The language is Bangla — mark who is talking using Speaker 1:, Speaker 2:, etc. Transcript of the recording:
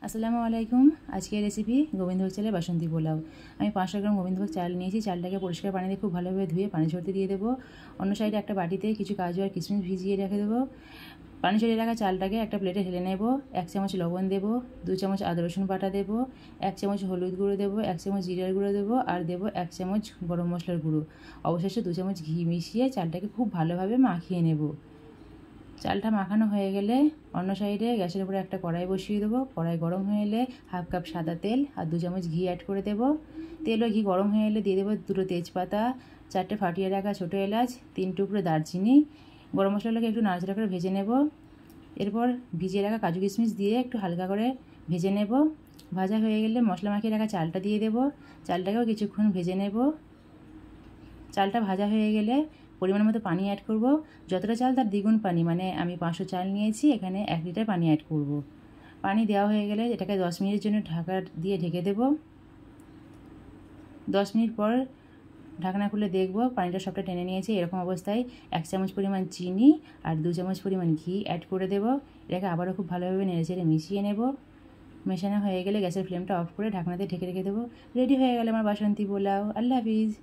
Speaker 1: আসসালামু আলাইকুম। আজকের রেসিপি গোবিন্দভোগ চালের বাসন্তী পোলাও। আমি 500 গ্রাম গোবিন্দভোগ চাল নিয়েছি। চালটাকে পরিষ্কার পানি দিয়ে খুব ভালোভাবে ধুয়ে পানি ঝরতে দিয়ে দেবো। অন্য সাইডে একটা বাটিতে কিছু কাজু আর কিশমিশ ভিজিয়ে রেখে দেবো। পানি ঝরিয়ে রাখা চালটাকে একটা প্লেটে ঢেলে নেব। 1 চামচ লবণ দেবো, 2 চামচ আদা রসুন বাটা দেবো, 1 চামচ হলুদ গুঁড়ো দেবো, 1 চামচ জিরার গুঁড়ো দেবো আর দেবো 1 চামচ গরম মশলার গুঁড়ো। অবশেষে 2 চামচ ঘি মিশিয়ে চালটাকে খুব ভালোভাবে মাখিয়ে নেব। চালটা মাখানো হয়ে গেলে অন্য সাইডে গ্যাসের উপরে একটা কড়াই বসিয়ে দেবো। কড়াই গরম হয়ে এলে হাফ কাপ সাদা তেল আর 2 চামচ ঘি অ্যাড করে দেবো। তেল ও ঘি গরম হয়ে এলে দিয়ে দেবো 2টো তেজপাতা, 4টে ফাটিয়ে রাখা ছোটো এলাচ, 3 টুকরো দারচিনি। গরম মশলাটাকে একটু নাড়াচাড়া করে ভেজে নেব। এরপর ভিজিয়ে রাখা কাজু কিশমিশ দিয়ে একটু হালকা করে ভেজে নেব। ভাজা হয়ে গেলে মশলা মাখিয়ে রাখা চালটা দিয়ে দেবো। চালটাকেও কিছুক্ষণ ভেজে নেব। চালটা ভাজা হয়ে গেলে পরিমাণ মতো পানি অ্যাড করব। যতটা চাল তার দ্বিগুণ পানি, মানে আমি 500 চাল নিয়েছি, এখানে 1 লিটার পানি অ্যাড করব। পানি দেওয়া হয়ে গেলে এটাকে 10 মিনিটের জন্য ঢাকা দিয়ে ঢেকে দেব। 10 মিনিট পর ঢাকনা খুলে দেখব পানিটা সবটা টেনে নিয়েছে। এরকম অবস্থায় 1 চামচ পরিমাণ চিনি আর 2 চামচ পরিমাণ ঘি অ্যাড করে দেব। এটাকে আবারও খুব ভালোভাবে নেড়েচেড়ে মিশিয়ে নেব। মেশানো হয়ে গেলে গ্যাসের ফ্লেমটা অফ করে ঢাকনাতে ঢেকে রেখে দেবো। রেডি হয়ে গেলে আমার বাসন্তী পোলাও। আল্লাহ হাফিজ।